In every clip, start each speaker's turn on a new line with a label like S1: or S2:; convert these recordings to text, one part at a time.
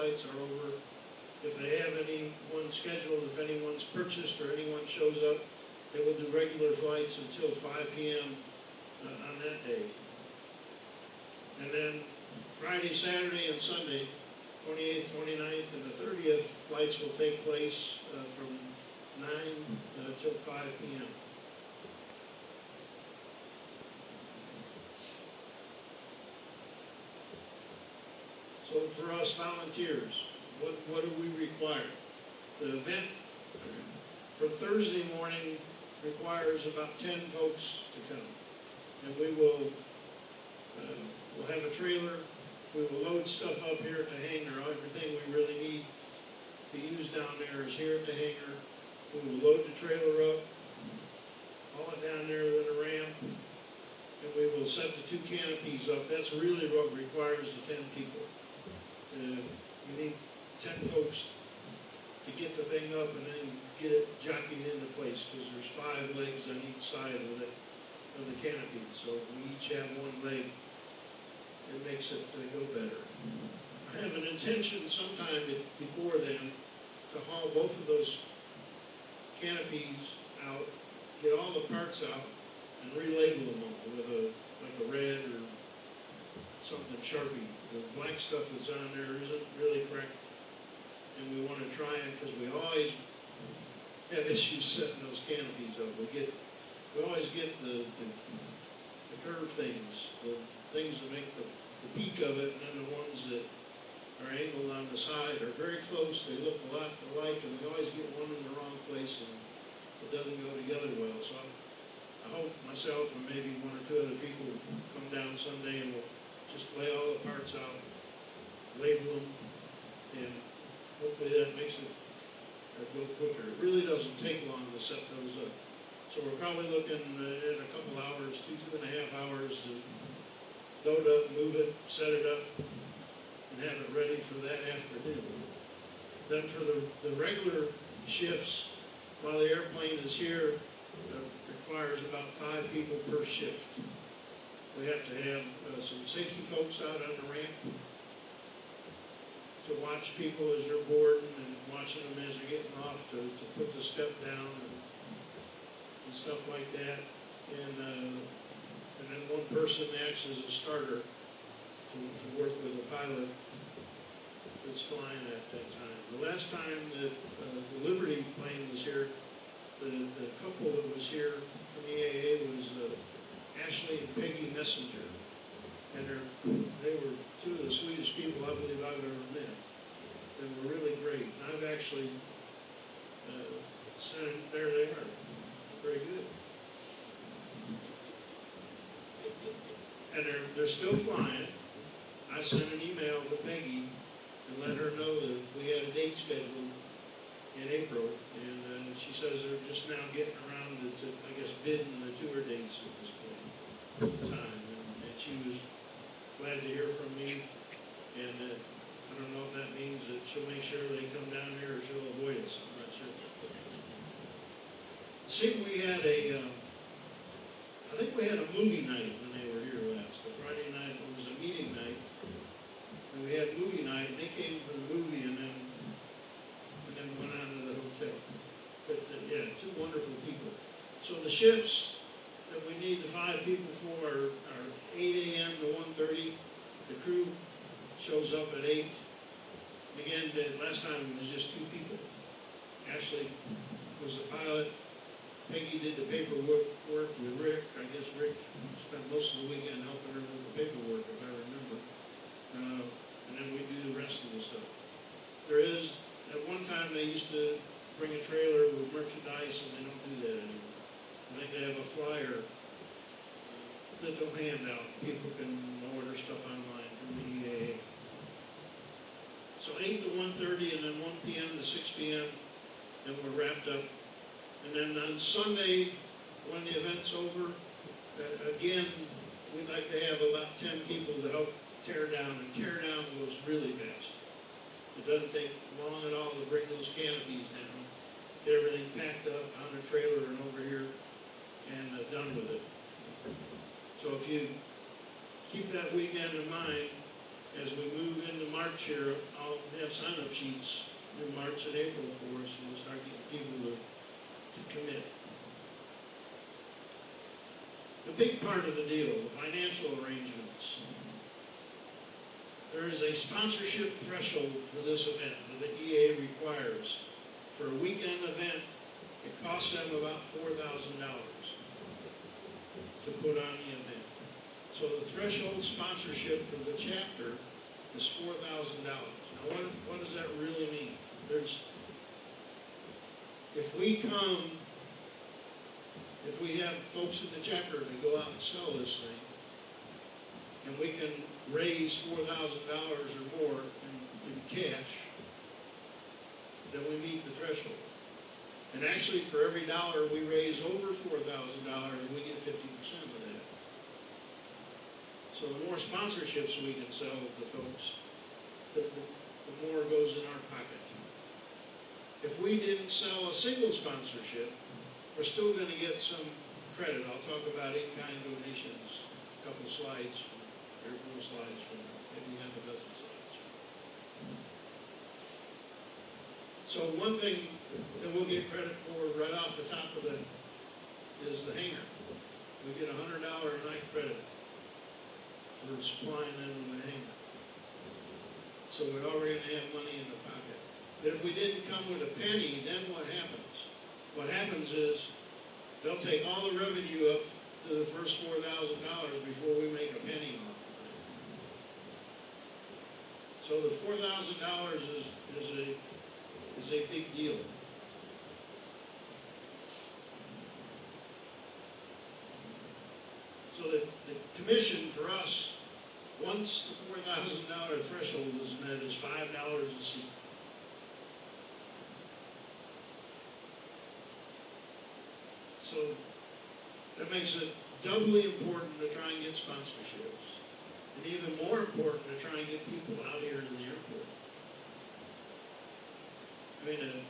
S1: flights are over. If they have anyone scheduled, if anyone's purchased or anyone shows up, they will do regular flights until 5 p.m. On that day. And then Friday, Saturday, and Sunday, 28th, 29th, and the 30th, flights will take place from 9 till 5 p.m. So for us volunteers, what do we require? The event for Thursday morning requires about 10 folks to come. And we will we'll have a trailer. We will load stuff up here at the hangar. Everything we really need to use down there is here at the hangar. We will load the trailer up, haul it down there with a ramp, and we will set the 2 canopies up. That's really what requires the 10 people. We need 10 folks to get the thing up and then get it jockeyed into place, because there's 5 legs on each side of the canopy. So we each have 1 leg. It makes it go better. I have an intention sometime before then to haul both of those canopies out, get all the parts out, and relabel them all with like a red or something Sharpie. The black stuff that's on there isn't really correct, and we want to try it because we always have issues setting those canopies up. We always get the curved things, the things that make the peak of it, and then the ones that are angled on the side are very close. They look a lot alike, and we always get one in the wrong place, and it doesn't go together well. So I hope myself and maybe 1 or 2 other people come down Sunday and we'll just lay all the parts out, label them, and hopefully that makes it go quicker. It really doesn't take long to set those up. So we're probably looking at a couple hours, 2.5 hours to load up, move it, set it up, and have it ready for that afternoon. Then for the regular shifts, while the airplane is here, requires about 5 people per shift. We have to have some safety folks out on the ramp to watch people as they're boarding and watching them as they're getting off to put the step down and stuff like that. And then 1 person acts as a starter to work with the pilot that's flying at that time. The last time that the Liberty plane was here, the couple that was here from EAA was Ashley and Peggy Messenger. And they were 2 of the sweetest people I believe I've ever met. They were really great. And I've actually sent, there they are. Very good. And they're still flying. I sent an email to Peggy and let her know that we had a date scheduled in April, and she says they're just now getting around to I guess, bidding the tour dates at this point in time. And she was glad to hear from me, and I don't know if that means that she'll make sure they come down here or she'll avoid us. I'm not sure. See, we had I think we had a movie night when they were here last. The Friday night, it was a meeting night, and we had movie night, and they came for the movie and then went on to the hotel. But yeah, 2 wonderful people. So the shifts that we need the 5 people for are 8 a.m. to 1:30. The crew shows up at 8. Again, last time it was just 2 people. Ashley was the pilot. Peggy did the paperwork with Rick. I guess Rick spent most of the weekend helping her with the paperwork, if I remember. And then we do the rest of the stuff. There is, at one time they used to bring a trailer with merchandise, and they don't do that anymore. I think they have a flyer that they'll hand out. People can order stuff online from the EAA. So 8 to 1:30, and then 1 p.m. to 6 p.m., then we're wrapped up. And then on Sunday, when the event's over, again, we'd like to have about 10 people to help tear down, and tear down goes really fast. It doesn't take long at all to bring those canopies down, get everything packed up on a trailer and over here, and done with it. So if you keep that weekend in mind, as we move into March here, I'll have sign-up sheets in March and April for us, and we'll start getting people to commit. The big part of the deal, the financial arrangements. There is a sponsorship threshold for this event that the EAA requires. For a weekend event, it costs them about $4,000 to put on the event. So the threshold sponsorship for the chapter is $4,000. Now what does that really mean? If we have folks in the chapter that go out and sell this thing, and we can raise $4,000 or more in cash, then we meet the threshold. And actually, for every dollar we raise over $4,000, we get 50% of that. So the more sponsorships we can sell to folks, the more goes in our pocket. If we didn't sell a single sponsorship, we're still going to get some credit. I'll talk about in-kind donations, a couple slides, or 4 slides from maybe half a dozen slides. So one thing that we'll get credit for right off the top of is the hanger. We get a $100 a night credit for supplying them with a hanger. So we're already going to have money in the pocket. But if we didn't come with a penny, then what happens? What happens is they'll take all the revenue up to the first $4,000 before we make a penny off of it. So the $4,000 is a big deal. So the commission for us, once the $4,000 threshold is met, is $5 a seat. So that makes it doubly important to try and get sponsorships, and even more important to try and get people out here to the airport. I mean,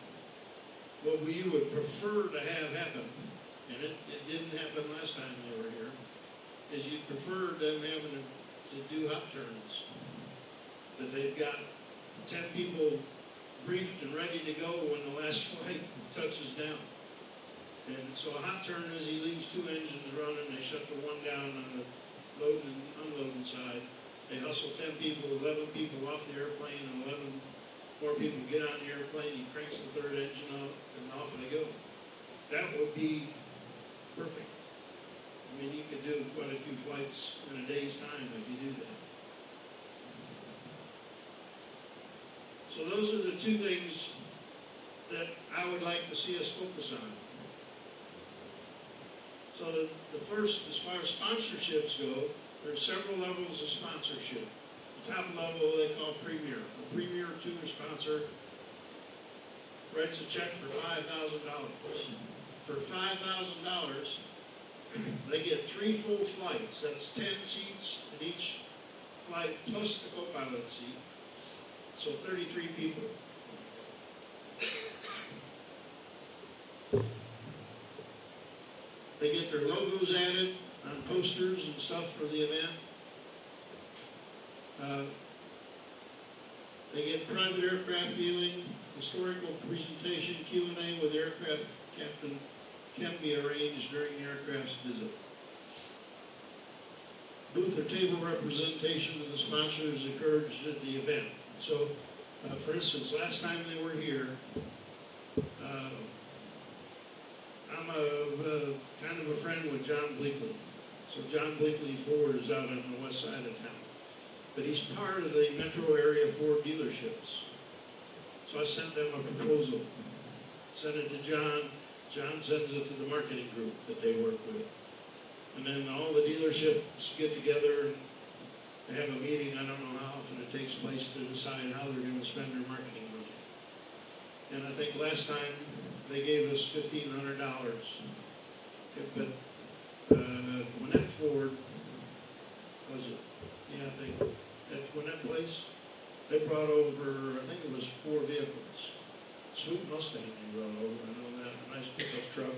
S1: what we would prefer to have happen, and it didn't happen last time they were here, is you'd prefer them having to do hot turns. That they've got 10 people briefed and ready to go when the last flight touches down. And so a hot turn is he leaves 2 engines running, they shut the one down on the loading and unloading side. They hustle 10 people, 11 people off the airplane, and 11 more people get on the airplane. He cranks the 3rd engine up, and off they go. That would be perfect. I mean, you could do quite a few flights in a day's time if you do that. So those are the 2 things that I would like to see us focus on. So the first, as far as sponsorships go, there's several levels of sponsorship. The top level they call Premier. A Premier Tour sponsor writes a check for $5,000. For $5,000, they get 3 full flights. That's 10 seats in each flight, plus the co-pilot seat. So 33 people. They get their logos added on posters and stuff for the event. They get private aircraft viewing, historical presentation, Q&A with the aircraft captain can be arranged during the aircraft's visit. Booth or table representation of the sponsors occurs at the event. So, for instance, last time they were here, I'm kind of a friend with John Bleakley. So John Bleakley Ford is out on the west side of town. But he's part of the metro area Ford dealerships. So I sent them a proposal. Sent it to John. John sends it to the marketing group that they work with. And then all the dealerships get together and they have a meeting. I don't know how often it takes place to decide how they're going to spend their marketing money. And I think last time they gave us $1,500. But Gwinnett Ford, was it? Yeah, at Gwinnett Place, they brought over, I think it was 4 vehicles. Sweet Mustang they brought over, I know that, a nice